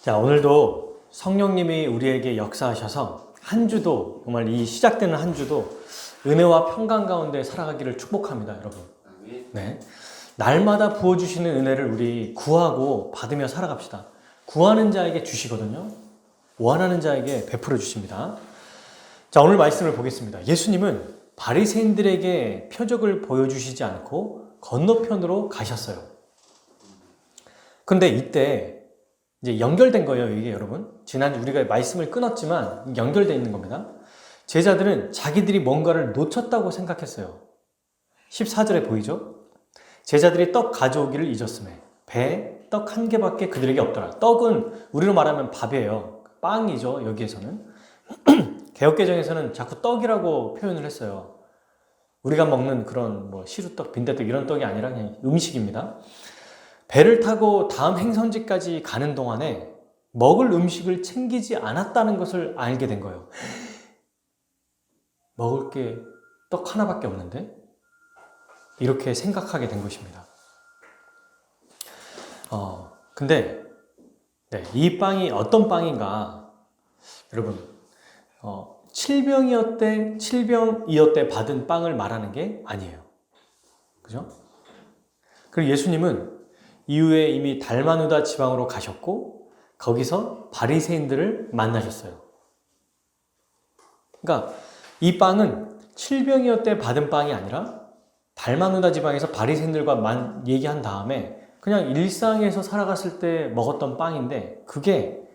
자, 오늘도 성령님이 우리에게 역사하셔서 한 주도, 정말 이 시작되는 한 주도 은혜와 평강 가운데 살아가기를 축복합니다, 여러분. 네. 날마다 부어주시는 은혜를 우리 구하고 받으며 살아갑시다. 구하는 자에게 주시거든요. 원하는 자에게 베풀어 주십니다. 자, 오늘 말씀을 보겠습니다. 예수님은 바리새인들에게 표적을 보여주시지 않고 건너편으로 가셨어요. 그런데 이때 이제 연결된 거예요, 이게 여러분. 지난주 우리가 말씀을 끊었지만 연결되어 있는 겁니다. 제자들은 자기들이 뭔가를 놓쳤다고 생각했어요. 14절에 보이죠? 제자들이 떡 가져오기를 잊었음에 배에 떡 한 개밖에 그들에게 없더라. 떡은 우리로 말하면 밥이에요. 빵이죠, 여기에서는. 개역개정에서는 자꾸 떡이라고 표현을 했어요. 우리가 먹는 그런 시루떡, 빈대떡 이런 떡이 아니라 그냥 음식입니다. 배를 타고 다음 행선지까지 가는 동안에 먹을 음식을 챙기지 않았다는 것을 알게 된 거예요. 먹을 게 떡 하나밖에 없는데? 이렇게 생각하게 된 것입니다. 근데 이 빵이 어떤 빵인가? 여러분, 칠병이었대 받은 빵을 말하는 게 아니에요. 그죠? 그리고 예수님은 이후에 이미 달마누다 지방으로 가셨고 거기서 바리새인들을 만나셨어요. 그러니까 이 빵은 칠병이었대 받은 빵이 아니라 달마누다 지방에서 바리새인들과 얘기한 다음에 그냥 일상에서 살아갔을 때 먹었던 빵인데 그게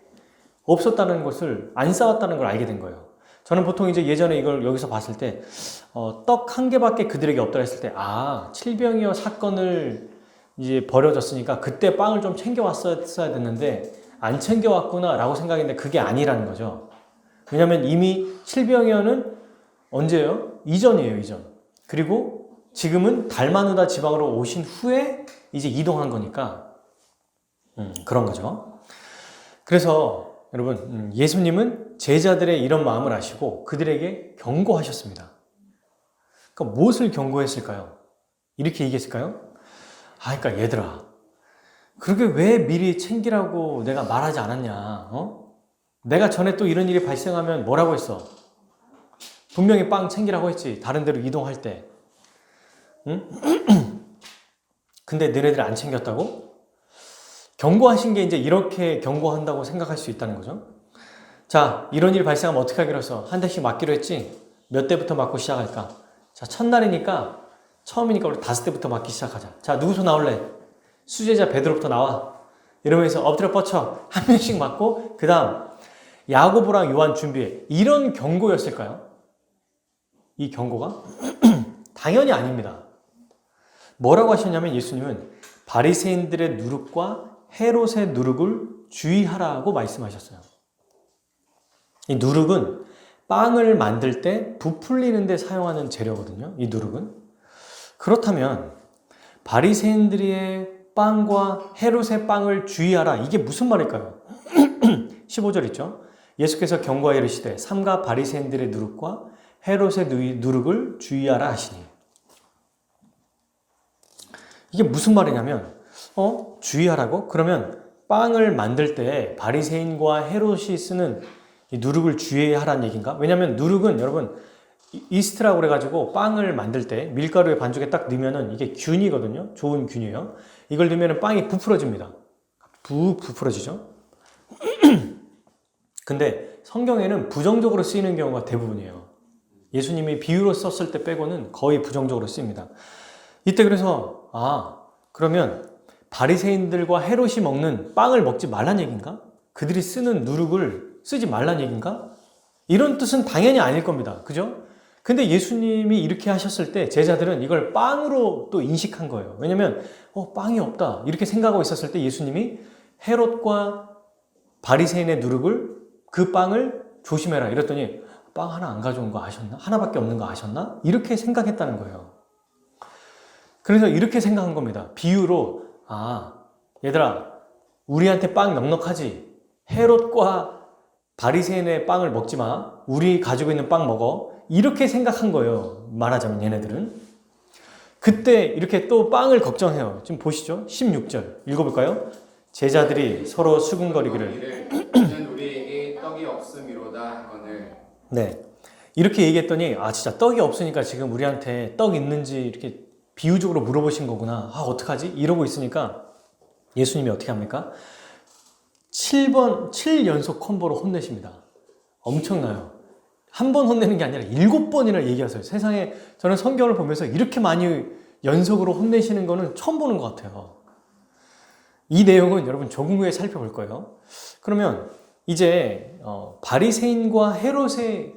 없었다는 것을, 안 싸웠다는 걸 알게 된 거예요. 저는 보통 이제 예전에 이걸 여기서 봤을 때 떡 한 개밖에 그들에게 없다 했을 때 칠병이어 사건을 이제 버려졌으니까 그때 빵을 좀 챙겨왔어야 됐는데 안 챙겨왔구나 라고 생각했는데 그게 아니라는 거죠. 왜냐하면 이미 칠병이어는 언제예요? 이전이에요, 이전. 그리고 지금은 달마누다 지방으로 오신 후에 이제 이동한 거니까 그런 거죠. 그래서 여러분, 예수님은 제자들의 이런 마음을 아시고 그들에게 경고하셨습니다. 그러니까 무엇을 경고했을까요? 이렇게 얘기했을까요? 그러니까 얘들아, 그렇게 왜 미리 챙기라고 내가 말하지 않았냐? 내가 전에 또 이런 일이 발생하면 뭐라고 했어? 분명히 빵 챙기라고 했지, 다른 데로 이동할 때. 응? 근데 너네들 안 챙겼다고? 경고하신 게 이제 이렇게 경고한다고 생각할 수 있다는 거죠. 자, 이런 일 발생하면 어떻게 하기로 했어? 한 대씩 맞기로 했지? 몇 대부터 맞고 시작할까? 자, 첫날이니까, 처음이니까 우리 5대부터 맞기 시작하자. 자, 누구서 나올래? 수제자 베드로부터 나와. 이러면서 엎드려 뻗쳐 한 명씩 맞고 그 다음 야고보랑 요한 준비해. 이런 경고였을까요? 이 경고가? 당연히 아닙니다. 뭐라고 하셨냐면 예수님은 바리새인들의 누룩과 헤롯의 누룩을 주의하라고 말씀하셨어요. 이 누룩은 빵을 만들 때 부풀리는 데 사용하는 재료거든요. 이 누룩은. 그렇다면 바리새인들의 빵과 헤롯의 빵을 주의하라. 이게 무슨 말일까요? 15절 있죠. 예수께서 경고하여 이르시되 삼가 바리새인들의 누룩과 헤롯의 누룩을 주의하라 하시니. 이게 무슨 말이냐면 주의하라고? 그러면 빵을 만들 때 바리새인과 헤롯이 쓰는 이 누룩을 주의하라는 얘기인가? 왜냐하면 누룩은 여러분 이스트라고 그래가지고 빵을 만들 때 밀가루에 반죽에 딱 넣으면은 이게 균이거든요. 좋은 균이에요. 이걸 넣으면은 빵이 부풀어집니다. 부풀어지죠. 근데 성경에는 부정적으로 쓰이는 경우가 대부분이에요. 예수님이 비유로 썼을 때 빼고는 거의 부정적으로 쓰입니다. 이때 그래서 그러면 바리새인들과 헤롯이 먹는 빵을 먹지 말란 얘기인가? 그들이 쓰는 누룩을 쓰지 말란 얘기인가? 이런 뜻은 당연히 아닐 겁니다. 그죠? 근데 예수님이 이렇게 하셨을 때 제자들은 이걸 빵으로 또 인식한 거예요. 왜냐면 빵이 없다 이렇게 생각하고 있었을 때 예수님이 헤롯과 바리새인의 누룩을, 그 빵을 조심해라 이랬더니 빵 하나 안 가져온 거 아셨나? 하나밖에 없는 거 아셨나? 이렇게 생각했다는 거예요. 그래서 이렇게 생각한 겁니다. 비유로 얘들아 우리한테 빵 넉넉하지? 헤롯과 바리새인의 빵을 먹지 마. 우리 가지고 있는 빵 먹어. 이렇게 생각한 거예요. 말하자면 얘네들은. 그때 이렇게 또 빵을 걱정해요. 지금 보시죠. 16절 읽어볼까요? 제자들이 서로 수군거리기를 이는 우리에게 떡이 없음이로다 하거늘. 네. 이렇게 얘기했더니 진짜 떡이 없으니까 지금 우리한테 떡 있는지 이렇게 비유적으로 물어보신 거구나. 어떡하지? 이러고 있으니까 예수님이 어떻게 합니까? 7연속 콤보로 혼내십니다. 엄청나요. 한 번 혼내는 게 아니라 7번이나 얘기하세요. 세상에 저는 성경을 보면서 이렇게 많이 연속으로 혼내시는 거는 처음 보는 것 같아요. 이 내용은 여러분 조금 후에 살펴볼 거예요. 그러면 이제 바리새인과 헤롯의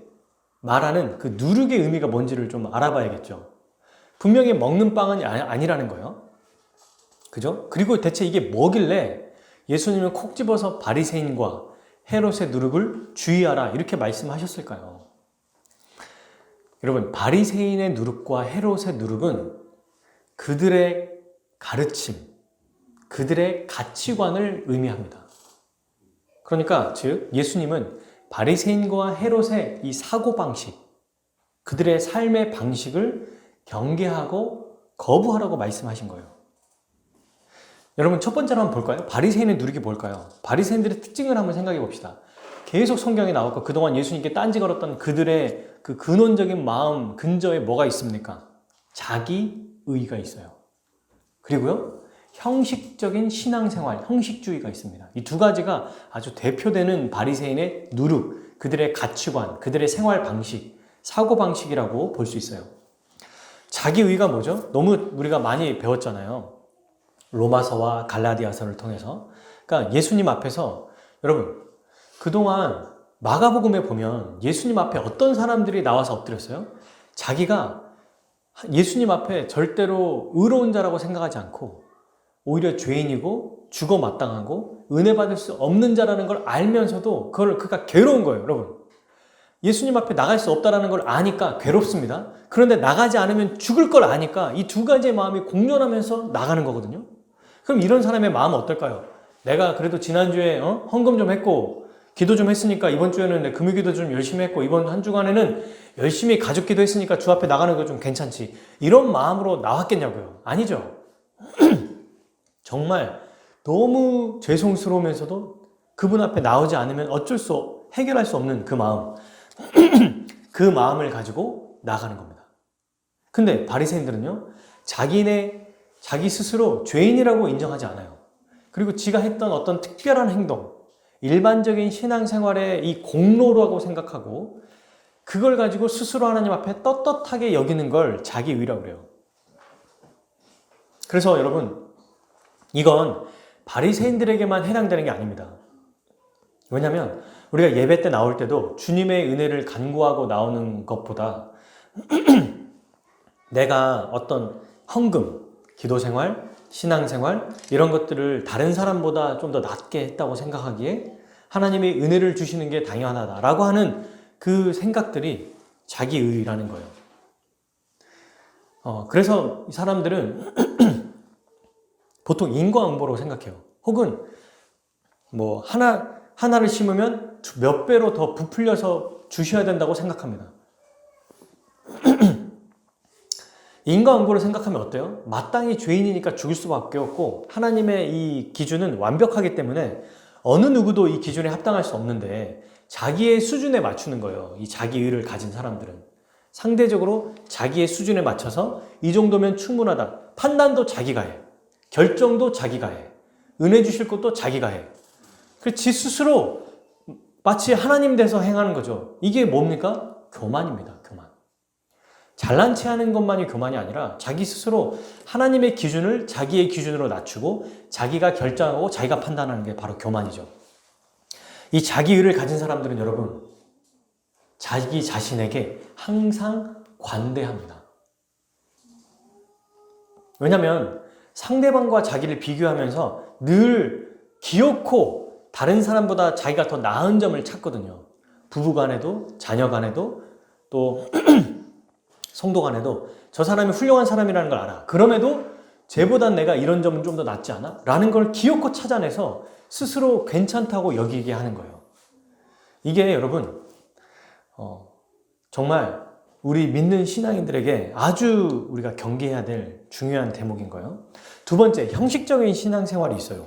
말하는 그 누룩의 의미가 뭔지를 좀 알아봐야겠죠. 분명히 먹는 빵은 아니라는 거예요. 그죠? 그리고 대체 이게 뭐길래 예수님은 콕 집어서 바리새인과 헤롯의 누룩을 주의하라 이렇게 말씀하셨을까요? 여러분, 바리새인의 누룩과 헤롯의 누룩은 그들의 가르침, 그들의 가치관을 의미합니다. 그러니까 즉 예수님은 바리새인과 헤롯의 이 사고방식, 그들의 삶의 방식을 경계하고 거부하라고 말씀하신 거예요. 여러분, 첫 번째로 한번 볼까요? 바리새인의 누룩이 뭘까요? 바리새인들의 특징을 한번 생각해 봅시다. 계속 성경에 나왔고 그동안 예수님께 딴지 걸었던 그들의 그 근원적인 마음 근저에 뭐가 있습니까? 자기의가 있어요. 그리고요, 형식적인 신앙생활, 형식주의가 있습니다. 이 두 가지가 아주 대표되는 바리새인의 누룩, 그들의 가치관, 그들의 생활 방식, 사고 방식이라고 볼 수 있어요. 자기의가 뭐죠? 너무 우리가 많이 배웠잖아요. 로마서와 갈라디아서를 통해서. 그러니까 예수님 앞에서 여러분, 그동안 마가복음에 보면 예수님 앞에 어떤 사람들이 나와서 엎드렸어요? 자기가 예수님 앞에 절대로 의로운 자라고 생각하지 않고 오히려 죄인이고 죽어 마땅하고 은혜 받을 수 없는 자라는 걸 알면서도 그가 괴로운 거예요, 여러분. 예수님 앞에 나갈 수 없다는 걸 아니까 괴롭습니다. 그런데 나가지 않으면 죽을 걸 아니까 이 두 가지의 마음이 공존하면서 나가는 거거든요. 그럼 이런 사람의 마음은 어떨까요? 내가 그래도 지난주에 헌금 좀 했고 기도 좀 했으니까 이번 주에는 내 금요기도 좀 열심히 했고 이번 한 주간에는 열심히 가족 기도했으니까 주 앞에 나가는 거 좀 괜찮지. 이런 마음으로 나왔겠냐고요. 아니죠. 정말 너무 죄송스러우면서도 그분 앞에 나오지 않으면 해결할 수 없는 그 마음. 그 마음을 가지고 나가는 겁니다. 근데 바리새인들은요, 자기 스스로 죄인이라고 인정하지 않아요. 그리고 지가 했던 어떤 특별한 행동, 일반적인 신앙생활의 이 공로라고 생각하고 그걸 가지고 스스로 하나님 앞에 떳떳하게 여기는 걸 자기의라고 그래요. 그래서 여러분, 이건 바리새인들에게만 해당되는 게 아닙니다. 왜냐하면 우리가 예배 때 나올 때도 주님의 은혜를 간구하고 나오는 것보다 내가 어떤 헌금, 기도생활, 신앙생활 이런 것들을 다른 사람보다 좀 더 낫게 했다고 생각하기에 하나님이 은혜를 주시는 게 당연하다라고 하는 그 생각들이 자기의라는 거예요. 그래서 이 사람들은 보통 인과응보로 생각해요. 혹은 뭐 하나를 심으면 몇 배로 더 부풀려서 주셔야 된다고 생각합니다. 인과응보를 생각하면 어때요? 마땅히 죄인이니까 죽을 수밖에 없고 하나님의 이 기준은 완벽하기 때문에 어느 누구도 이 기준에 합당할 수 없는데 자기의 수준에 맞추는 거예요. 이 자기의를 가진 사람들은. 상대적으로 자기의 수준에 맞춰서 이 정도면 충분하다. 판단도 자기가 해. 결정도 자기가 해. 은혜 주실 것도 자기가 해. 그 지 스스로 마치 하나님 돼서 행하는 거죠. 이게 뭡니까? 교만입니다. 교만. 잘난 체 하는 것만이 교만이 아니라 자기 스스로 하나님의 기준을 자기의 기준으로 낮추고 자기가 결정하고 자기가 판단하는 게 바로 교만이죠. 이 자기의를 가진 사람들은 여러분, 자기 자신에게 항상 관대합니다. 왜냐하면 상대방과 자기를 비교하면서 늘 기어코 다른 사람보다 자기가 더 나은 점을 찾거든요. 부부 간에도 자녀 간에도 또 성도 간에도 저 사람이 훌륭한 사람이라는 걸 알아. 그럼에도 쟤보단 내가 이런 점은 좀 더 낫지 않아? 라는 걸 기어코 찾아내서 스스로 괜찮다고 여기게 하는 거예요. 이게 여러분 정말 우리 믿는 신앙인들에게 아주 우리가 경계해야 될 중요한 대목인 거예요. 두 번째, 형식적인 신앙생활이 있어요.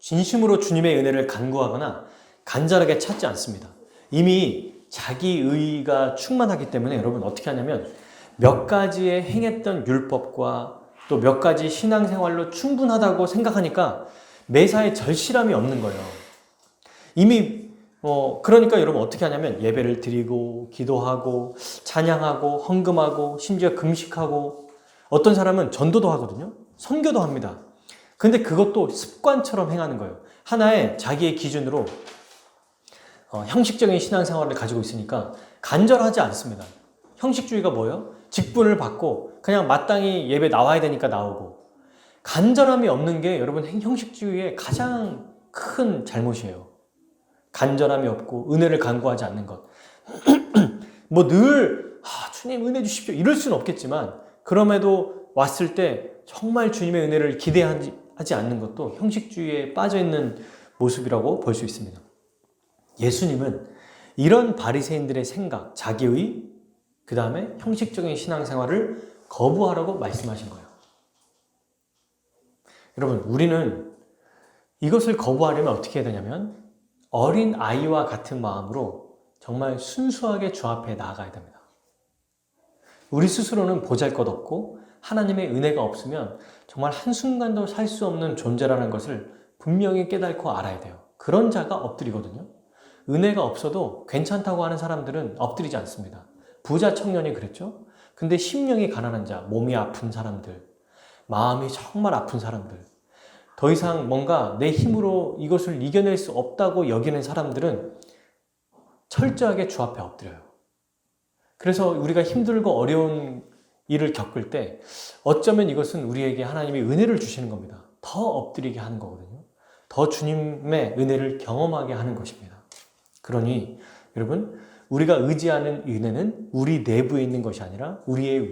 진심으로 주님의 은혜를 간구하거나 간절하게 찾지 않습니다. 이미 자기 의가 충만하기 때문에 여러분 어떻게 하냐면 몇 가지의 행했던 율법과 또 몇 가지 신앙생활로 충분하다고 생각하니까 매사에 절실함이 없는 거예요. 이미 그러니까 여러분 어떻게 하냐면 예배를 드리고 기도하고 찬양하고 헌금하고 심지어 금식하고 어떤 사람은 전도도 하거든요. 선교도 합니다. 근데 그것도 습관처럼 행하는 거예요. 하나의 자기의 기준으로 형식적인 신앙생활을 가지고 있으니까 간절하지 않습니다. 형식주의가 뭐예요? 직분을 받고 그냥 마땅히 예배 나와야 되니까 나오고 간절함이 없는 게 여러분 형식주의의 가장 큰 잘못이에요. 간절함이 없고 은혜를 간구하지 않는 것. 뭐 늘 주님 은혜 주십시오 이럴 수는 없겠지만 그럼에도 왔을 때 정말 주님의 은혜를 기대하지 않는 것도 형식주의에 빠져있는 모습이라고 볼 수 있습니다. 예수님은 이런 바리새인들의 생각, 자기의 그 다음에 형식적인 신앙생활을 거부하라고 말씀하신 거예요. 여러분 우리는 이것을 거부하려면 어떻게 해야 되냐면 어린 아이와 같은 마음으로 정말 순수하게 주 앞에 나아가야 됩니다. 우리 스스로는 보잘것없고 하나님의 은혜가 없으면 정말 한순간도 살 수 없는 존재라는 것을 분명히 깨닫고 알아야 돼요. 그런 자가 엎드리거든요. 은혜가 없어도 괜찮다고 하는 사람들은 엎드리지 않습니다. 부자 청년이 그랬죠. 근데 심령이 가난한 자, 몸이 아픈 사람들, 마음이 정말 아픈 사람들, 더 이상 뭔가 내 힘으로 이것을 이겨낼 수 없다고 여기는 사람들은 철저하게 주 앞에 엎드려요. 그래서 우리가 힘들고 어려운 일을 겪을 때 어쩌면 이것은 우리에게 하나님이 은혜를 주시는 겁니다. 더 엎드리게 하는 거거든요. 더 주님의 은혜를 경험하게 하는 것입니다. 그러니 여러분 우리가 의지하는 은혜는 우리 내부에 있는 것이 아니라 우리의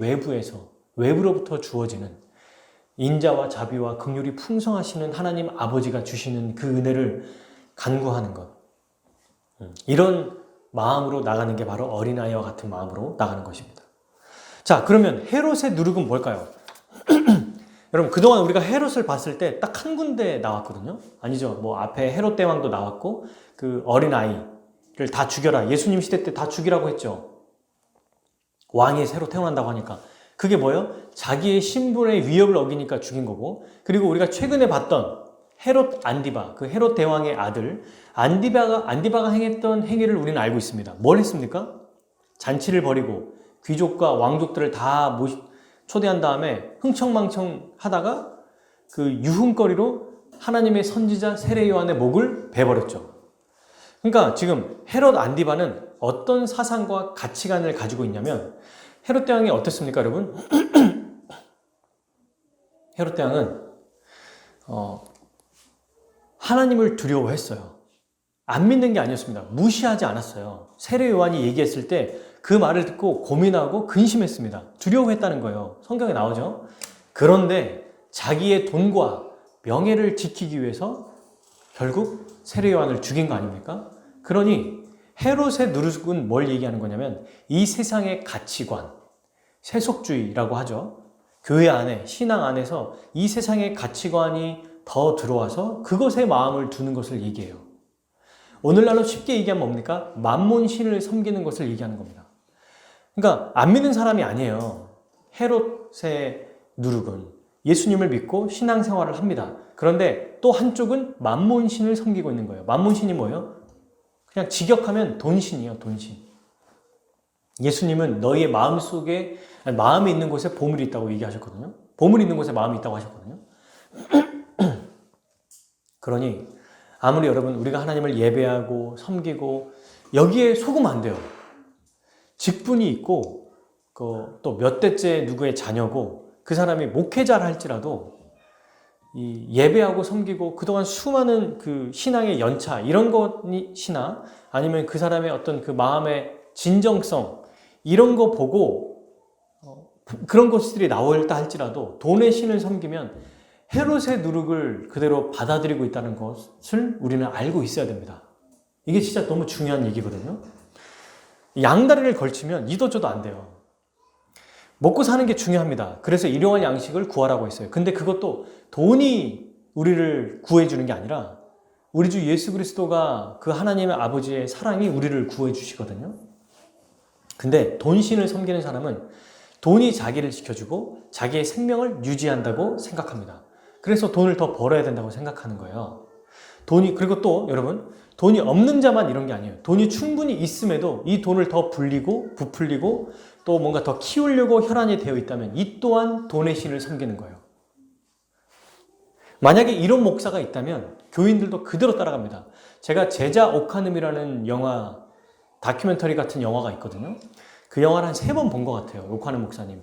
외부로부터 주어지는 인자와 자비와 긍휼이 풍성하시는 하나님 아버지가 주시는 그 은혜를 간구하는 것. 이런 마음으로 나가는 게 바로 어린아이와 같은 마음으로 나가는 것입니다. 자, 그러면 헤롯의 누룩은 뭘까요? 여러분 그동안 우리가 헤롯을 봤을 때 딱 한 군데 나왔거든요. 아니죠. 뭐 앞에 헤롯 대왕도 나왔고 그 어린아이를 다 죽여라. 예수님 시대 때 다 죽이라고 했죠. 왕이 새로 태어난다고 하니까. 그게 뭐예요? 자기의 신분의 위협을 어기니까 죽인 거고, 그리고 우리가 최근에 봤던 헤롯 안디바, 그 헤롯 대왕의 아들 안디바가 행했던 행위를 우리는 알고 있습니다. 뭘 했습니까? 잔치를 벌이고 귀족과 왕족들을 다 초대한 다음에 흥청망청 하다가 그 유흥거리로 하나님의 선지자 세례 요한의 목을 베버렸죠. 그러니까 지금 헤롯 안디바는 어떤 사상과 가치관을 가지고 있냐면, 헤롯 대왕이 어땠습니까, 여러분? 헤롯 대왕은 하나님을 두려워했어요. 안 믿는 게 아니었습니다. 무시하지 않았어요. 세례 요한이 얘기했을 때 그 말을 듣고 고민하고 근심했습니다. 두려워했다는 거예요. 성경에 나오죠. 그런데 자기의 돈과 명예를 지키기 위해서 결국 세례 요한을 죽인 거 아닙니까? 그러니 헤롯의 누룩은 뭘 얘기하는 거냐면 이 세상의 가치관, 세속주의라고 하죠. 교회 안에, 신앙 안에서 이 세상의 가치관이 더 들어와서 그것에 마음을 두는 것을 얘기해요. 오늘날로 쉽게 얘기하면 뭡니까? 만몬신을 섬기는 것을 얘기하는 겁니다. 그러니까 안 믿는 사람이 아니에요. 헤롯의 누룩은 예수님을 믿고 신앙생활을 합니다. 그런데 또 한쪽은 만몬신을 섬기고 있는 거예요. 만몬신이 뭐예요? 그냥 직역하면 돈신이에요. 돈신. 예수님은 너희의 마음속에, 마음에 있는 곳에 보물이 있다고 얘기하셨거든요. 보물이 있는 곳에 마음이 있다고 하셨거든요. 그러니 아무리 여러분 우리가 하나님을 예배하고 섬기고 여기에 속으면 안 돼요. 직분이 있고 또 몇 대째 누구의 자녀고 그 사람이 목회자를 할지라도 이 예배하고 섬기고 그동안 수많은 그 신앙의 연차 이런 것이나 아니면 그 사람의 어떤 그 마음의 진정성 이런 거 보고 그런 것들이 나올다 할지라도 돈의 신을 섬기면 헤롯의 누룩을 그대로 받아들이고 있다는 것을 우리는 알고 있어야 됩니다. 이게 진짜 너무 중요한 얘기거든요. 양다리를 걸치면 이도저도 안 돼요. 먹고 사는 게 중요합니다. 그래서 일용할 양식을 구하라고 했어요. 근데 그것도 돈이 우리를 구해주는 게 아니라 우리 주 예수 그리스도가 그 하나님의 아버지의 사랑이 우리를 구해 주시거든요. 근데 돈신을 섬기는 사람은 돈이 자기를 지켜주고 자기의 생명을 유지한다고 생각합니다. 그래서 돈을 더 벌어야 된다고 생각하는 거예요. 그리고 또 여러분, 돈이 없는 자만 이런 게 아니에요. 돈이 충분히 있음에도 이 돈을 더 불리고 부풀리고 또 뭔가 더 키우려고 혈안이 되어 있다면 이 또한 돈의 신을 섬기는 거예요. 만약에 이런 목사가 있다면 교인들도 그대로 따라갑니다. 제가 제자 오카눔이라는 영화, 다큐멘터리 같은 영화가 있거든요. 그 영화를 한 3번 본 것 같아요. 오카눔 목사님.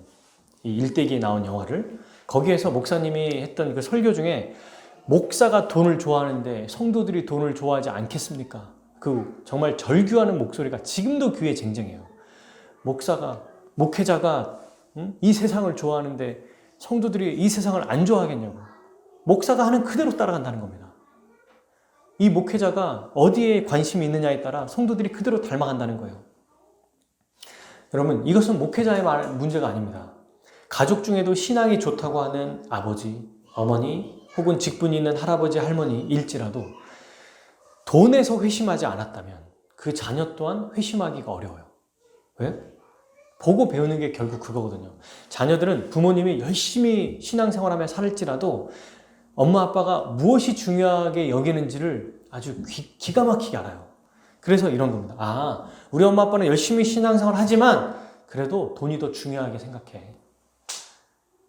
이 일대기에 나온 영화를. 거기에서 목사님이 했던 그 설교 중에 목사가 돈을 좋아하는데 성도들이 돈을 좋아하지 않겠습니까? 그 정말 절규하는 목소리가 지금도 귀에 쟁쟁해요. 목회자가 이 세상을 좋아하는데 성도들이 이 세상을 안 좋아하겠냐고. 목사가 하는 그대로 따라간다는 겁니다. 이 목회자가 어디에 관심이 있느냐에 따라 성도들이 그대로 닮아간다는 거예요. 여러분, 이것은 목회자의 문제가 아닙니다. 가족 중에도 신앙이 좋다고 하는 아버지, 어머니, 혹은 직분이 있는 할아버지, 할머니일지라도 돈에서 회심하지 않았다면 그 자녀 또한 회심하기가 어려워요. 왜? 보고 배우는 게 결국 그거거든요. 자녀들은 부모님이 열심히 신앙생활하며 살을지라도 엄마 아빠가 무엇이 중요하게 여기는지를 아주 기가 막히게 알아요. 그래서 이런 겁니다. 아, 우리 엄마 아빠는 열심히 신앙생활 하지만 그래도 돈이 더 중요하게 생각해.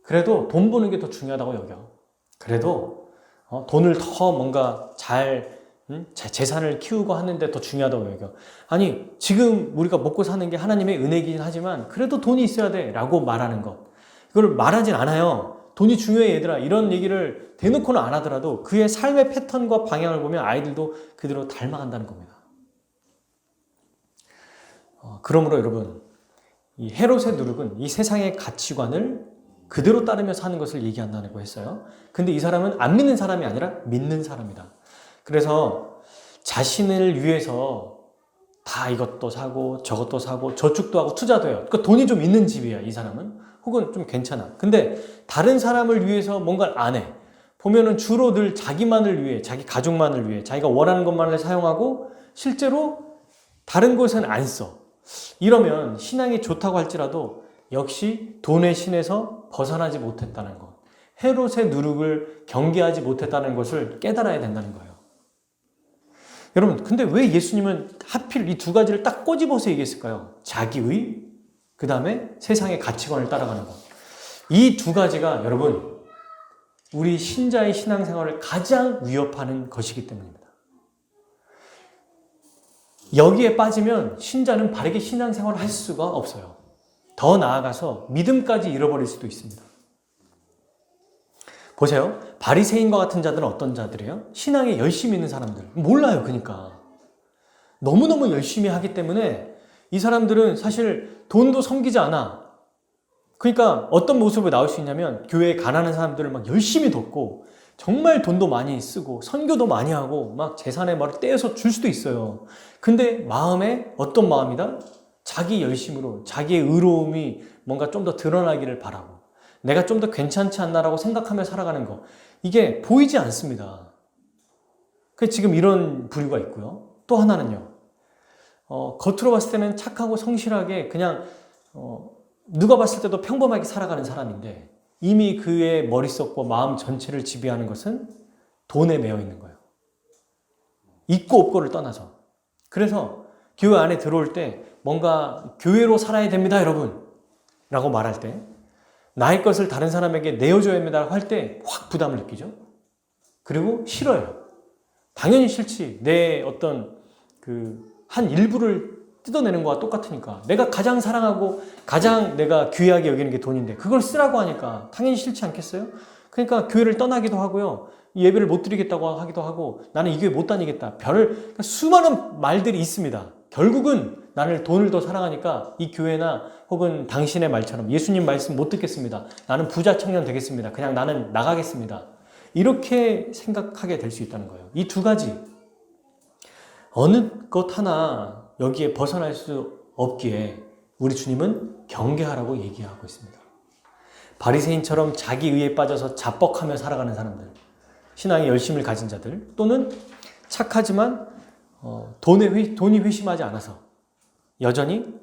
그래도 돈 버는 게 더 중요하다고 여겨. 그래도 돈을 더 뭔가 재산을 키우고 하는데 더 중요하다고 여겨. 아니, 지금 우리가 먹고 사는 게 하나님의 은혜이긴 하지만 그래도 돈이 있어야 돼 라고 말하는 것. 이걸 말하진 않아요. 돈이 중요해 얘들아, 이런 얘기를 대놓고는 안 하더라도 그의 삶의 패턴과 방향을 보면 아이들도 그대로 닮아간다는 겁니다. 그러므로 여러분, 이 헤롯의 누룩은 이 세상의 가치관을 그대로 따르며 사는 것을 얘기한다고 했어요. 근데 이 사람은 안 믿는 사람이 아니라 믿는 사람이다. 그래서 자신을 위해서 다 이것도 사고 저것도 사고 저축도 하고 투자도 해요. 그러니까 돈이 좀 있는 집이야, 이 사람은. 혹은 좀 괜찮아. 근데 다른 사람을 위해서 뭔가를 안 해. 보면은 주로 늘 자기만을 위해, 자기 가족만을 위해, 자기가 원하는 것만을 사용하고 실제로 다른 곳은 안 써. 이러면 신앙이 좋다고 할지라도 역시 돈의 신에서 벗어나지 못했다는 것, 헤롯의 누룩을 경계하지 못했다는 것을 깨달아야 된다는 거예요. 여러분, 근데 왜 예수님은 하필 이 2가지를 딱 꼬집어서 얘기했을까요? 자기의, 그 다음에 세상의 가치관을 따라가는 것. 이 2가지가 여러분, 우리 신자의 신앙생활을 가장 위협하는 것이기 때문입니다. 여기에 빠지면 신자는 바르게 신앙생활을 할 수가 없어요. 더 나아가서 믿음까지 잃어버릴 수도 있습니다. 보세요. 바리새인과 같은 자들은 어떤 자들이에요? 신앙에 열심히 있는 사람들. 몰라요, 그러니까. 너무너무 열심히 하기 때문에 이 사람들은 사실 돈도 섬기지 않아. 그러니까 어떤 모습으로 나올 수 있냐면 교회에 가난한 사람들을 막 열심히 돕고 정말 돈도 많이 쓰고 선교도 많이 하고 막 재산의 말을 떼어서 줄 수도 있어요. 근데 마음에 어떤 마음이다? 자기 열심으로 자기의 의로움이 뭔가 좀 더 드러나기를 바라고 내가 좀 더 괜찮지 않나라고 생각하며 살아가는 거, 이게 보이지 않습니다. 지금 이런 부류가 있고요. 또 하나는요, 겉으로 봤을 때는 착하고 성실하게 그냥 누가 봤을 때도 평범하게 살아가는 사람인데 이미 그의 머릿속과 마음 전체를 지배하는 것은 돈에 매여 있는 거예요. 있고 없고를 떠나서. 그래서 교회 안에 들어올 때 뭔가 교회로 살아야 됩니다, 여러분 라고 말할 때, 나의 것을 다른 사람에게 내어줘야 합니다 할 때 확 부담을 느끼죠. 그리고 싫어요. 당연히 싫지. 내 어떤 한 일부를 뜯어내는 거와 똑같으니까. 내가 가장 사랑하고 가장 내가 귀하게 여기는 게 돈인데 그걸 쓰라고 하니까 당연히 싫지 않겠어요? 그러니까 교회를 떠나기도 하고요. 예배를 못 드리겠다고 하기도 하고 나는 이 교회 못 다니겠다. 그러니까 수많은 말들이 있습니다. 결국은 나를 돈을 더 사랑하니까 이 교회나 혹은 당신의 말처럼 예수님 말씀 못 듣겠습니다. 나는 부자 청년 되겠습니다. 그냥 나는 나가겠습니다. 이렇게 생각하게 될 수 있다는 거예요. 이 2가지. 어느 것 하나 여기에 벗어날 수 없기에 우리 주님은 경계하라고 얘기하고 있습니다. 바리새인처럼 자기 의에 빠져서 자뻑하며 살아가는 사람들, 신앙의 열심을 가진 자들, 또는 착하지만 돈이 회심하지 않아서 여전히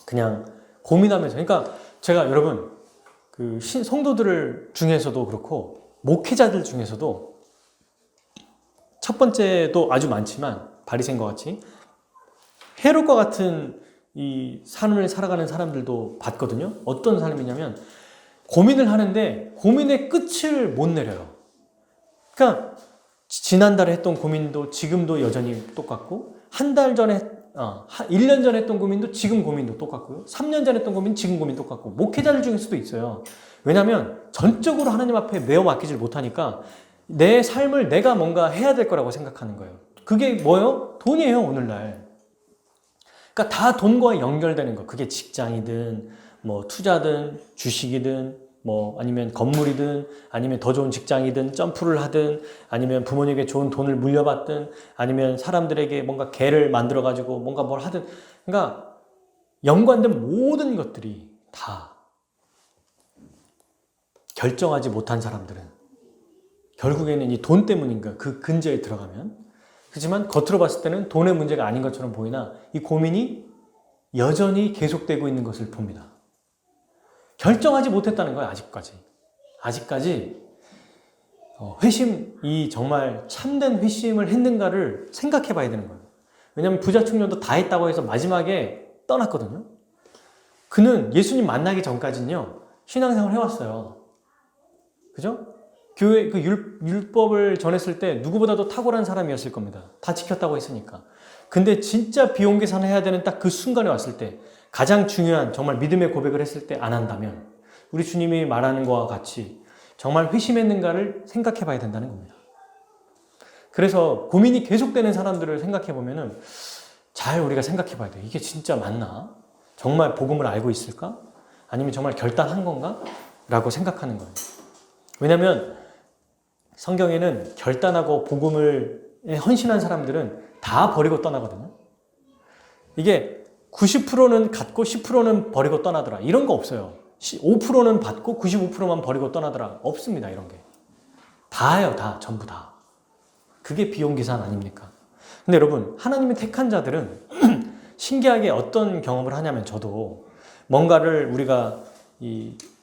그냥 고민하면서, 그러니까 제가 여러분 그 성도들 중에서도 그렇고 목회자들 중에서도 첫 번째도 아주 많지만 바리새인과 같이 헤롯과 같은 이 삶을 살아가는 사람들도 봤거든요. 어떤 삶이냐면 고민을 하는데 고민의 끝을 못 내려요. 그러니까 지난달에 했던 고민도 지금도 여전히 똑같고, 한 달 전에 1년 전에 했던 고민도 지금 고민도 똑같고요. 3년 전에 했던 고민 지금 고민 똑같고, 목회자들 중에서도 있어요. 왜냐하면 전적으로 하나님 앞에 메워 맡기질 못하니까 내 삶을 내가 뭔가 해야 될 거라고 생각하는 거예요. 그게 뭐예요? 돈이에요, 오늘날. 그러니까 다 돈과 연결되는 거. 그게 직장이든 뭐 투자든 주식이든 뭐 아니면 건물이든 아니면 더 좋은 직장이든 점프를 하든 아니면 부모님에게 좋은 돈을 물려받든 아니면 사람들에게 뭔가 개를 만들어 가지고 뭔가 뭘 하든, 그러니까 연관된 모든 것들이 다 결정하지 못한 사람들은 결국에는 이 돈 때문인가 그 근저에 들어가면, 하지만 겉으로 봤을 때는 돈의 문제가 아닌 것처럼 보이나 이 고민이 여전히 계속되고 있는 것을 봅니다. 결정하지 못했다는 거예요. 아직까지 회심이 정말 참된 회심을 했는가를 생각해 봐야 되는 거예요. 왜냐하면 부자 청년도 다 했다고 해서 마지막에 떠났거든요. 그는 예수님 만나기 전까지는요 신앙생활 해왔어요. 그죠? 교회 그 율법을 전했을 때 누구보다도 탁월한 사람이었을 겁니다. 다 지켰다고 했으니까. 근데 진짜 비용 계산해야 되는 딱 그 순간에 왔을 때, 가장 중요한 정말 믿음의 고백을 했을 때 안 한다면 우리 주님이 말하는 것과 같이 정말 회심했는가를 생각해 봐야 된다는 겁니다. 그래서 고민이 계속되는 사람들을 생각해 보면은 잘 우리가 생각해 봐야 돼요. 이게 진짜 맞나? 정말 복음을 알고 있을까? 아니면 정말 결단한 건가? 라고 생각하는 거예요. 왜냐하면 성경에는 결단하고 복음을 헌신한 사람들은 다 버리고 떠나거든요. 이게 90%는 갖고 10%는 버리고 떠나더라, 이런 거 없어요. 5%는 받고 95%만 버리고 떠나더라, 없습니다. 이런 게 다예요. 다, 전부 다. 그게 비용계산 아닙니까? 근데 여러분, 하나님이 택한 자들은 신기하게 어떤 경험을 하냐면, 저도 뭔가를 우리가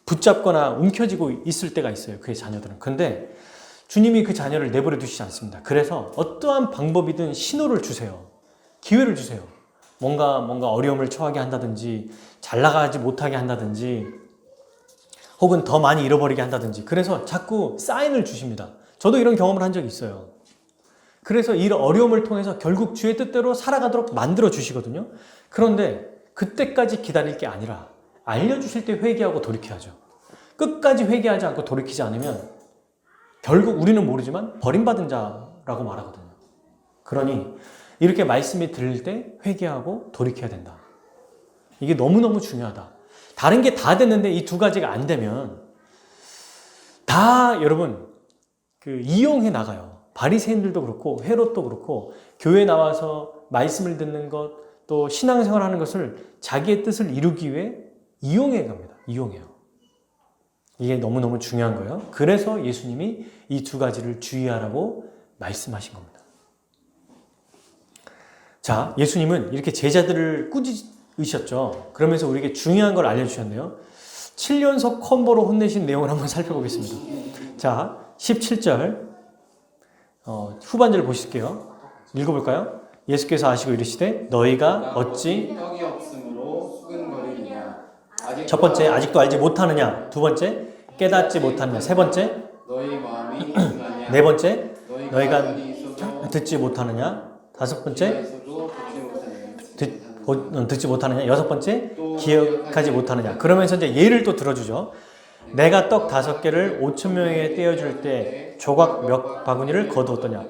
붙잡거나 움켜쥐고 있을 때가 있어요, 그의 자녀들은. 근데 주님이 그 자녀를 내버려 두시지 않습니다. 그래서 어떠한 방법이든 신호를 주세요. 기회를 주세요. 뭔가 어려움을 처하게 한다든지, 잘 나가지 못하게 한다든지, 혹은 더 많이 잃어버리게 한다든지, 그래서 자꾸 사인을 주십니다. 저도 이런 경험을 한 적이 있어요. 그래서 이 어려움을 통해서 결국 주의 뜻대로 살아가도록 만들어 주시거든요. 그런데 그때까지 기다릴 게 아니라 알려주실 때 회개하고 돌이켜야죠. 끝까지 회개하지 않고 돌이키지 않으면 결국 우리는 모르지만 버림받은 자라고 말하거든요. 그러니 이렇게 말씀이 들릴 때 회개하고 돌이켜야 된다. 이게 너무너무 중요하다. 다른 게 다 됐는데 이 두 가지가 안 되면 다 여러분 이용해 나가요. 바리새인들도 그렇고 헤롯도 그렇고 교회 나와서 말씀을 듣는 것, 또 신앙생활하는 것을 자기의 뜻을 이루기 위해 이용해 갑니다. 이용해요. 이게 너무너무 중요한 거예요. 그래서 예수님이 이 두 가지를 주의하라고 말씀하신 겁니다. 자, 예수님은 이렇게 제자들을 꾸짖으셨죠. 그러면서 우리에게 중요한 걸 알려주셨네요. 7연속 콤보로 혼내신 내용을 한번 살펴보겠습니다. 자, 17절 후반절을 보실게요. 읽어볼까요? 예수께서 하시고 이르시되 너희가 어찌 떡이 없으므로 수근거리느냐. 첫 번째, 아직도 알지 못하느냐. 두 번째, 깨닫지 못하느냐. 세 번째, 너희 마음이 이상하냐. 네 번째, 너희가 가만히 있어도 듣지 못하느냐. 다섯 번째, 있어도 듣지 못하느냐. 여섯 번째, 기억하지 못하느냐. 그러면서 이제 예를 또 들어주죠. 내가 떡 5개를 5,000명에게 떼어줄 때 조각 몇 바구니를 거두었더냐.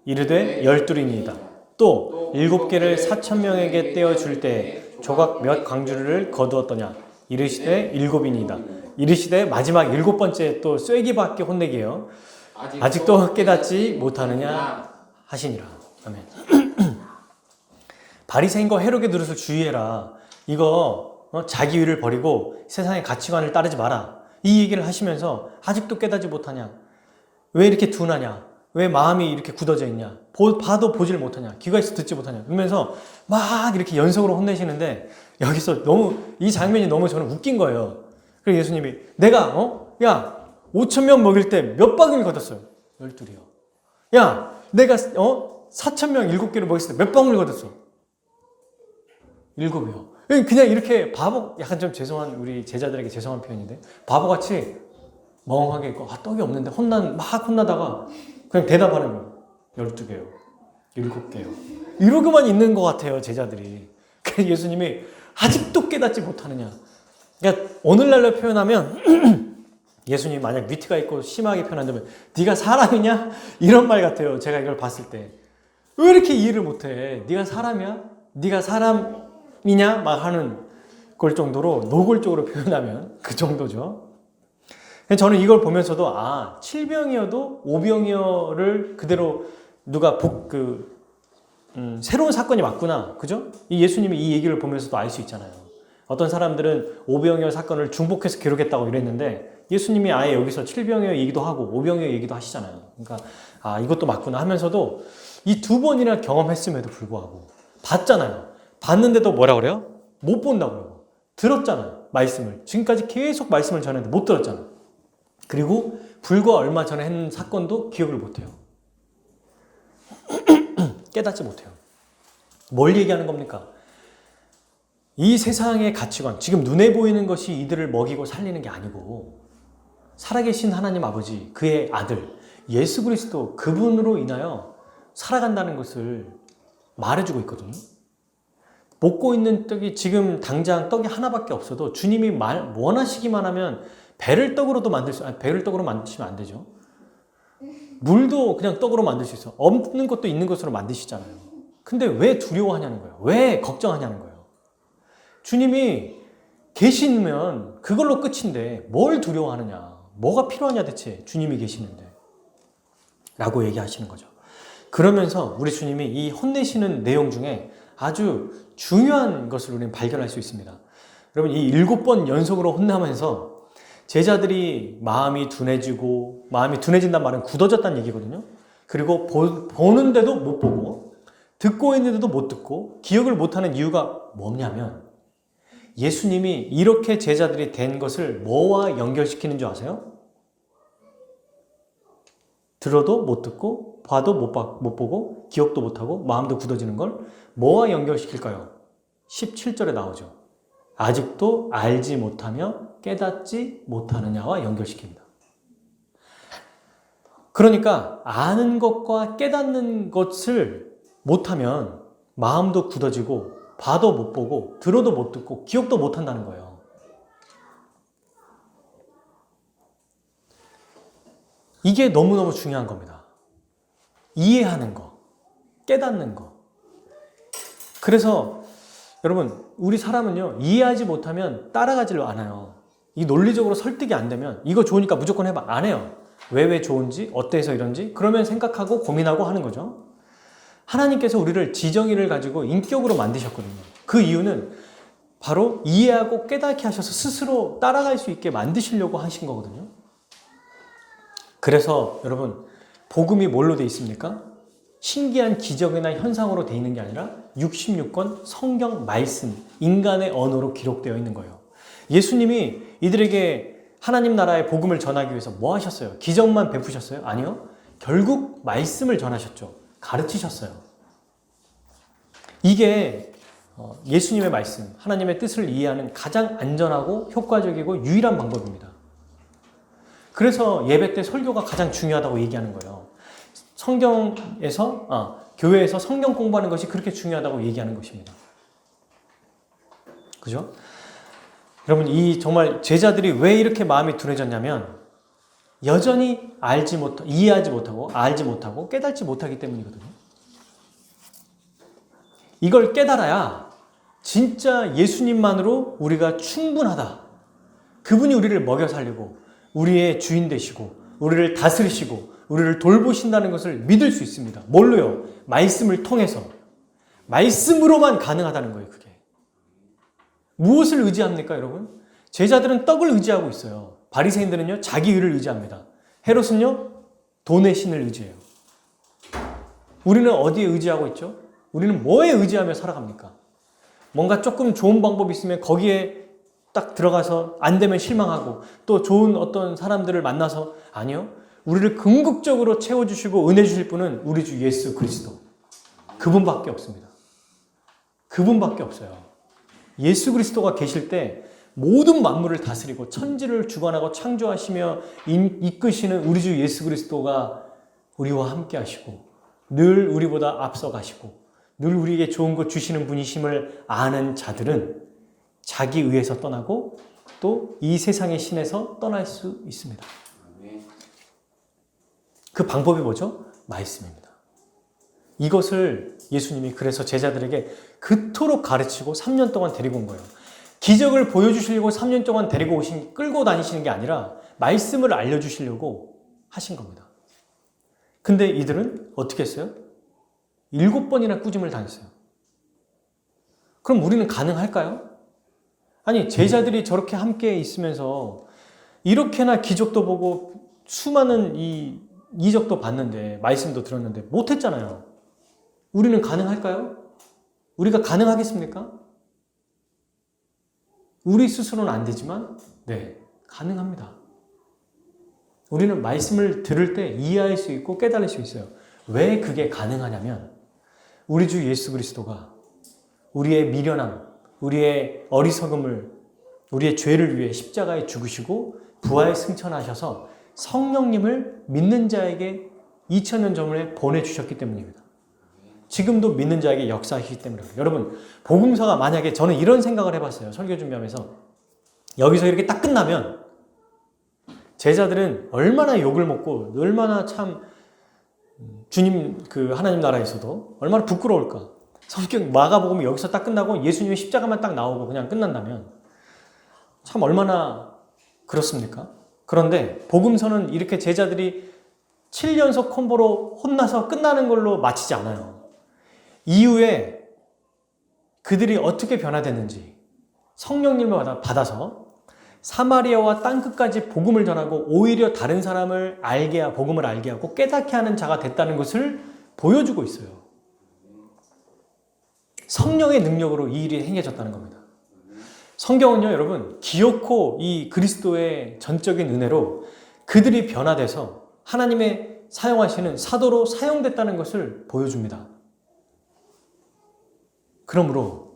이르되 12이니이다. 또 7개를 4,000명에게 떼어줄 때 조각 몇 광주리를 거두었더냐. 이르시되 7이니이다. 이르시되 마지막 7번째 또 쐐기밖에 혼내기예요. 아직도 깨닫지 못하느냐 하시니라. 아멘. 바리새인과 헤롯의 노릇을 주의해라. 이거 자기위를 버리고 세상의 가치관을 따르지 마라. 이 얘기를 하시면서 아직도 깨닫지 못하냐? 왜 이렇게 둔하냐? 왜 마음이 이렇게 굳어져 있냐? 봐도 보질 못하냐? 귀가 있어 듣지 못하냐? 그러면서 막 이렇게 연속으로 혼내시는데 여기서 너무 이 장면이 너무 저는 웃긴 거예요. 그래서 예수님이 내가 야 5천 명 먹일 때 몇 방울 걷었어요? 12이요. 야 내가 4천 명 7개를 먹였을 때 몇 방울 걷었어? 7이요. 그냥 이렇게 바보, 약간 좀 죄송한, 우리 제자들에게 죄송한 표현인데, 바보같이 멍하게 있고, 떡이 없는데 막 혼나다가 그냥 대답하는 거예요. 12개요. 7개요. 이러고만 있는 것 같아요, 제자들이. 그래서 예수님이 아직도 깨닫지 못하느냐. 그러니까 오늘날로 표현하면, 예수님이 만약 위트가 있고 심하게 표현한다면, 네가 사람이냐? 이런 말 같아요. 제가 이걸 봤을 때. 왜 이렇게 이해를 못해? 네가 사람이야? 네가 사람이냐? 막 하는 걸 정도로 노골적으로 표현하면 그 정도죠. 저는 이걸 보면서도 칠병이어도 오병이어를 그대로 누가 새로운 사건이 맞구나. 그죠? 이 예수님이 이 얘기를 보면서도 알 수 있잖아요. 어떤 사람들은 오병이어 사건을 중복해서 기록했다고 이랬는데 예수님이 아예 여기서 칠병이어 얘기도 하고 오병이어 얘기도 하시잖아요. 그러니까 이것도 맞구나 하면서도 이 두 번이나 경험했음에도 불구하고 봤잖아요. 봤는데도 뭐라 그래요? 못 본다고요. 들었잖아요. 말씀을. 지금까지 계속 말씀을 전했는데 못 들었잖아요. 그리고 불과 얼마 전에 했는 사건도 기억을 못해요. 깨닫지 못해요. 뭘 얘기하는 겁니까? 이 세상의 가치관, 지금 눈에 보이는 것이 이들을 먹이고 살리는 게 아니고 살아계신 하나님 아버지, 그의 아들 예수 그리스도, 그분으로 인하여 살아간다는 것을 말해주고 있거든요. 먹고 있는 떡이 지금 당장 떡이 하나밖에 없어도 주님이 원하시기만 하면 배를 떡으로 만드시면 안 되죠. 물도 그냥 떡으로 만들 수 있어. 없는 것도 있는 것으로 만드시잖아요. 근데 왜 두려워하냐는 거예요. 왜 걱정하냐는 거예요. 주님이 계시면 그걸로 끝인데 뭘 두려워하느냐. 뭐가 필요하냐 대체 주님이 계시는데. 라고 얘기하시는 거죠. 그러면서 우리 주님이 이 혼내시는 내용 중에 아주 중요한 것을 우리는 발견할 수 있습니다. 여러분, 이 7번 연속으로 혼나면서 제자들이 마음이 둔해지고, 마음이 둔해진다는 말은 굳어졌다는 얘기거든요. 그리고 보는데도 못 보고, 듣고 있는데도 못 듣고, 기억을 못하는 이유가 뭐냐면 예수님이 이렇게 제자들이 된 것을 뭐와 연결시키는 줄 아세요? 들어도 못 듣고, 봐도 못 보고, 기억도 못하고, 마음도 굳어지는 걸 뭐와 연결시킬까요? 17절에 나오죠. 아직도 알지 못하며 깨닫지 못하느냐와 연결시킵니다. 그러니까 아는 것과 깨닫는 것을 못하면 마음도 굳어지고, 봐도 못 보고, 들어도 못 듣고, 기억도 못 한다는 거예요. 이게 너무너무 중요한 겁니다. 이해하는 거, 깨닫는 거. 그래서 여러분, 우리 사람은요, 이해하지 못하면 따라가지를 않아요. 이 논리적으로 설득이 안 되면 이거 좋으니까 무조건 해봐. 안 해요. 왜 좋은지, 어때서 이런지, 그러면 생각하고 고민하고 하는 거죠. 하나님께서 우리를 지정의를 가지고 인격으로 만드셨거든요. 그 이유는 바로 이해하고 깨닫게 하셔서 스스로 따라갈 수 있게 만드시려고 하신 거거든요. 그래서 여러분, 복음이 뭘로 돼 있습니까? 신기한 기적이나 현상으로 돼 있는 게 아니라 66권 성경 말씀, 인간의 언어로 기록되어 있는 거예요. 예수님이 이들에게 하나님 나라의 복음을 전하기 위해서 뭐 하셨어요? 기적만 베푸셨어요? 아니요. 결국 말씀을 전하셨죠. 가르치셨어요. 이게 예수님의 말씀, 하나님의 뜻을 이해하는 가장 안전하고 효과적이고 유일한 방법입니다. 그래서 예배 때 설교가 가장 중요하다고 얘기하는 거예요. 교회에서 성경 공부하는 것이 그렇게 중요하다고 얘기하는 것입니다. 그죠? 여러분, 정말 제자들이 왜 이렇게 마음이 둔해졌냐면 여전히 이해하지 못하고, 알지 못하고, 깨닫지 못하기 때문이거든요. 이걸 깨달아야 진짜 예수님만으로 우리가 충분하다. 그분이 우리를 먹여 살리고, 우리의 주인 되시고, 우리를 다스리시고, 우리를 돌보신다는 것을 믿을 수 있습니다. 뭘로요? 말씀을 통해서. 말씀으로만 가능하다는 거예요, 그게. 무엇을 의지합니까, 여러분? 제자들은 떡을 의지하고 있어요. 바리새인들은요, 자기 의를 의지합니다. 헤롯은요, 돈의 신을 의지해요. 우리는 어디에 의지하고 있죠? 우리는 뭐에 의지하며 살아갑니까? 뭔가 조금 좋은 방법이 있으면 거기에 딱 들어가서 안 되면 실망하고 또 좋은 어떤 사람들을 만나서 아니요. 우리를 궁극적으로 채워주시고 은혜 주실 분은 우리 주 예수 그리스도. 그분밖에 없습니다. 그분밖에 없어요. 예수 그리스도가 계실 때 모든 만물을 다스리고 천지를 주관하고 창조하시며 이끄시는 우리 주 예수 그리스도가 우리와 함께 하시고 늘 우리보다 앞서 가시고 늘 우리에게 좋은 것 주시는 분이심을 아는 자들은 자기 의에서 떠나고 또 이 세상의 신에서 떠날 수 있습니다. 그 방법이 뭐죠? 말씀입니다. 이것을 예수님이 그래서 제자들에게 그토록 가르치고 3년 동안 데리고 온 거예요. 기적을 보여주시려고 3년 동안 데리고 끌고 다니시는 게 아니라 말씀을 알려주시려고 하신 겁니다. 근데 이들은 어떻게 했어요? 7번이나 꾸짐을 당했어요. 그럼 우리는 가능할까요? 아니, 제자들이 저렇게 함께 있으면서 이렇게나 기적도 보고 수많은 이적도 봤는데 말씀도 들었는데 못했잖아요. 우리는 가능할까요? 우리가 가능하겠습니까? 우리 스스로는 안 되지만 네, 가능합니다. 우리는 말씀을 들을 때 이해할 수 있고 깨달을 수 있어요. 왜 그게 가능하냐면 우리 주 예수 그리스도가 우리의 미련함, 우리의 어리석음을, 우리의 죄를 위해 십자가에 죽으시고 부활 승천하셔서 성령님을 믿는 자에게 2000년 전에 보내주셨기 때문입니다. 지금도 믿는 자에게 역사하시기 때문입니다. 여러분, 복음서가 만약에 저는 이런 생각을 해봤어요. 설교 준비하면서 여기서 이렇게 딱 끝나면 제자들은 얼마나 욕을 먹고 얼마나 참 주님 하나님 나라에서도 얼마나 부끄러울까. 성경 마가복음이 여기서 딱 끝나고 예수님의 십자가만 딱 나오고 그냥 끝난다면 참 얼마나 그렇습니까? 그런데 복음서는 이렇게 제자들이 7연속 콤보로 혼나서 끝나는 걸로 마치지 않아요. 이후에 그들이 어떻게 변화됐는지 성령님을 받아서 사마리아와 땅끝까지 복음을 전하고 오히려 다른 사람을 복음을 알게 하고 깨닫게 하는 자가 됐다는 것을 보여주고 있어요. 성령의 능력으로 이 일이 행해졌다는 겁니다. 성경은요, 여러분, 기어코 이 그리스도의 전적인 은혜로 그들이 변화돼서 하나님의 사용하시는 사도로 사용됐다는 것을 보여줍니다. 그러므로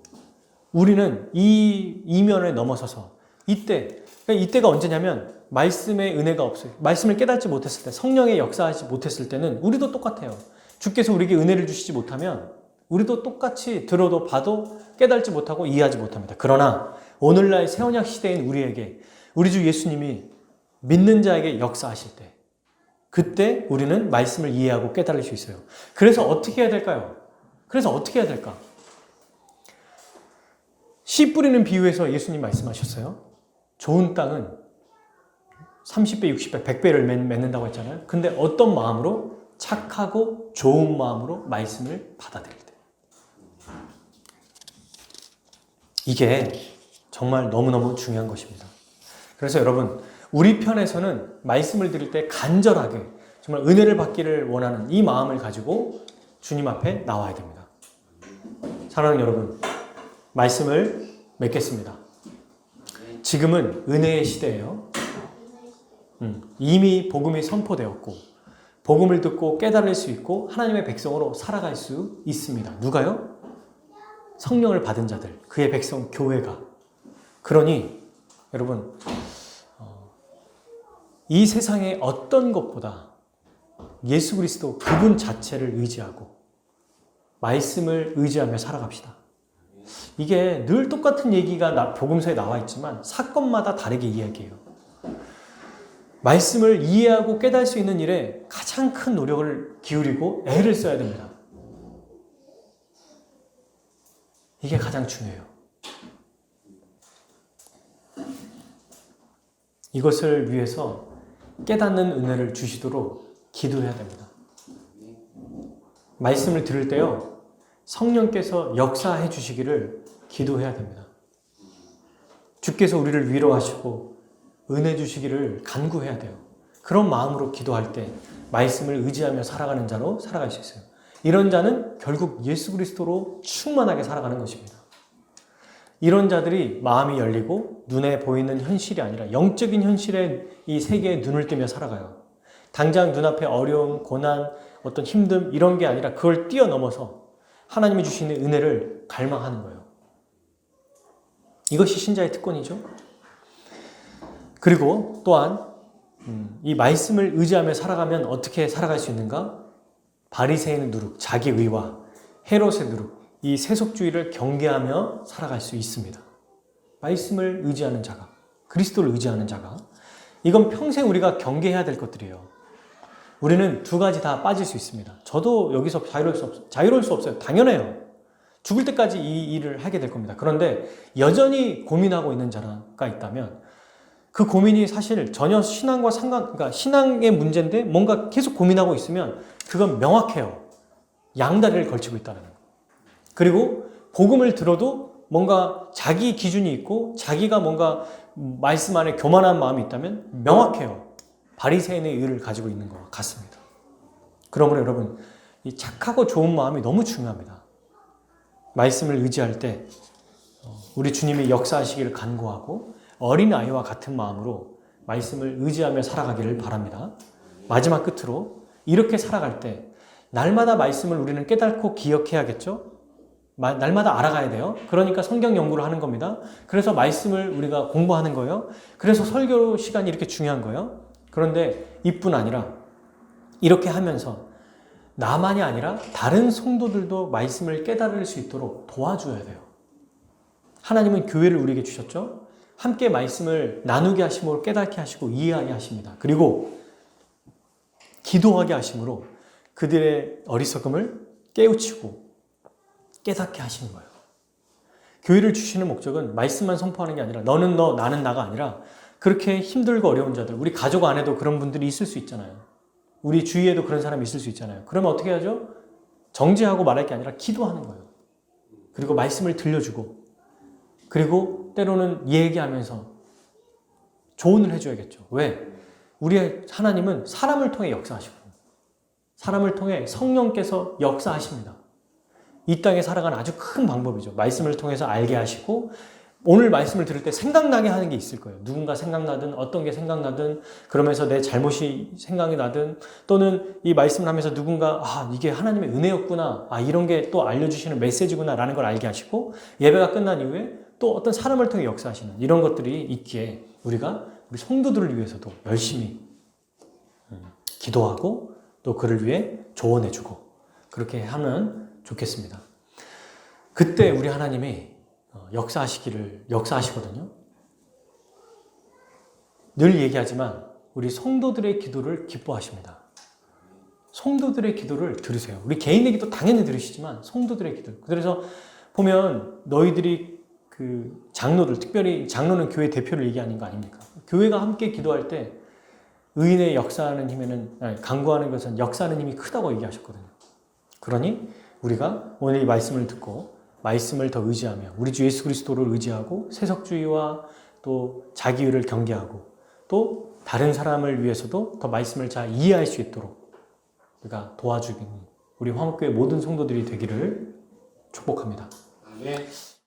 우리는 이 이면을 넘어서서 이때가 언제냐면 말씀의 은혜가 없어요. 말씀을 깨닫지 못했을 때, 성령의 역사하지 못했을 때는 우리도 똑같아요. 주께서 우리에게 은혜를 주시지 못하면 우리도 똑같이 들어도 봐도 깨닫지 못하고 이해하지 못합니다. 그러나 오늘날 새언약 시대인 우리에게 우리 주 예수님이 믿는 자에게 역사하실 때 그때 우리는 말씀을 이해하고 깨달을 수 있어요. 그래서 어떻게 해야 될까요? 씨 뿌리는 비유에서 예수님 말씀하셨어요. 좋은 땅은 30배, 60배, 100배를 맺는다고 했잖아요. 근데 어떤 마음으로? 착하고 좋은 마음으로 말씀을 받아들일 때. 이게 정말 너무너무 중요한 것입니다. 그래서 여러분, 우리 편에서는 말씀을 드릴 때 간절하게 정말 은혜를 받기를 원하는 이 마음을 가지고 주님 앞에 나와야 됩니다. 사랑하는 여러분, 말씀을 맺겠습니다. 지금은 은혜의 시대예요. 이미 복음이 선포되었고 복음을 듣고 깨달을 수 있고 하나님의 백성으로 살아갈 수 있습니다. 누가요? 성령을 받은 자들, 그의 백성 교회가. 그러니 여러분, 이 세상의 어떤 것보다 예수 그리스도 그분 자체를 의지하고 말씀을 의지하며 살아갑시다. 이게 늘 똑같은 얘기가 복음서에 나와 있지만 사건마다 다르게 이야기해요. 말씀을 이해하고 깨달을 수 있는 일에 가장 큰 노력을 기울이고 애를 써야 됩니다. 이게 가장 중요해요. 이것을 위해서 깨닫는 은혜를 주시도록 기도해야 됩니다. 말씀을 들을 때요, 성령께서 역사해 주시기를 기도해야 됩니다. 주께서 우리를 위로하시고 은혜 주시기를 간구해야 돼요. 그런 마음으로 기도할 때 말씀을 의지하며 살아가는 자로 살아갈 수 있어요. 이런 자는 결국 예수 그리스도로 충만하게 살아가는 것입니다. 이런 자들이 마음이 열리고 눈에 보이는 현실이 아니라 영적인 현실의 이 세계에 눈을 뜨며 살아가요. 당장 눈앞에 어려움, 고난, 어떤 힘듦 이런 게 아니라 그걸 뛰어넘어서 하나님이 주시는 은혜를 갈망하는 거예요. 이것이 신자의 특권이죠. 그리고 또한 이 말씀을 의지하며 살아가면 어떻게 살아갈 수 있는가? 바리새인의 누룩, 자기 의와 헤롯의 누룩, 이 세속주의를 경계하며 살아갈 수 있습니다. 말씀을 의지하는 자가, 그리스도를 의지하는 자가, 이건 평생 우리가 경계해야 될 것들이에요. 우리는 두 가지 다 빠질 수 있습니다. 저도 여기서 자유로울 수 없어요. 당연해요. 죽을 때까지 이 일을 하게 될 겁니다. 그런데 여전히 고민하고 있는 자가 있다면 그 고민이 사실 전혀 신앙과 그러니까 신앙의 문제인데 뭔가 계속 고민하고 있으면 그건 명확해요. 양다리를 걸치고 있다는 거. 그리고 복음을 들어도 뭔가 자기 기준이 있고 자기가 뭔가 말씀 안에 교만한 마음이 있다면 명확해요. 바리새인의 의를 가지고 있는 것 같습니다. 그러므로 여러분, 이 착하고 좋은 마음이 너무 중요합니다. 말씀을 의지할 때 우리 주님이 역사하시기를 간구하고 어린아이와 같은 마음으로 말씀을 의지하며 살아가기를 바랍니다. 마지막 끝으로 이렇게 살아갈 때 날마다 말씀을 우리는 깨닫고 기억해야겠죠? 날마다 알아가야 돼요. 그러니까 성경 연구를 하는 겁니다. 그래서 말씀을 우리가 공부하는 거예요. 그래서 설교 시간이 이렇게 중요한 거예요. 그런데 이뿐 아니라 이렇게 하면서 나만이 아니라 다른 성도들도 말씀을 깨달을 수 있도록 도와줘야 돼요. 하나님은 교회를 우리에게 주셨죠. 함께 말씀을 나누게 하심으로 깨닫게 하시고 이해하게 하십니다. 그리고 기도하게 하심으로 그들의 어리석음을 깨우치고 깨닫게 하시는 거예요. 교회를 주시는 목적은 말씀만 선포하는 게 아니라 너는 너, 나는 나가 아니라 그렇게 힘들고 어려운 자들, 우리 가족 안에도 그런 분들이 있을 수 있잖아요. 우리 주위에도 그런 사람이 있을 수 있잖아요. 그러면 어떻게 하죠? 정죄하고 말할 게 아니라 기도하는 거예요. 그리고 말씀을 들려주고 그리고 때로는 얘기하면서 조언을 해줘야겠죠. 왜? 우리의 하나님은 사람을 통해 역사하시고 사람을 통해 성령께서 역사하십니다. 이 땅에 살아가는 아주 큰 방법이죠. 말씀을 통해서 알게 하시고 오늘 말씀을 들을 때 생각나게 하는 게 있을 거예요. 누군가 생각나든 어떤 게 생각나든 그러면서 내 잘못이 생각이 나든 또는 이 말씀을 하면서 누군가 이게 하나님의 은혜였구나. 이런 게 또 알려주시는 메시지구나 라는 걸 알게 하시고 예배가 끝난 이후에 또 어떤 사람을 통해 역사하시는 이런 것들이 있기에 우리가 우리 성도들을 위해서도 열심히 기도하고 또 그를 위해 조언해주고 그렇게 하면 좋겠습니다. 그때 우리 하나님이 역사하시거든요. 늘 얘기하지만 우리 성도들의 기도를 기뻐하십니다. 성도들의 기도를 들으세요. 우리 개인의 기도 당연히 들으시지만 성도들의 기도. 그래서 보면 너희들이 그 장로들, 특별히 장로는 교회 대표를 얘기하는 거 아닙니까? 교회가 함께 기도할 때 의인의 역사하는 힘에는 간구하는 것은 역사하는 힘이 크다고 얘기하셨거든요. 그러니 우리가 오늘 이 말씀을 듣고 말씀을 더 의지하며 우리 주 예수 그리스도를 의지하고 세속주의와 또 자기의를 경계하고 또 다른 사람을 위해서도 더 말씀을 잘 이해할 수 있도록 우리가 도와주는 우리 화목교회 모든 성도들이 되기를 축복합니다. 아멘.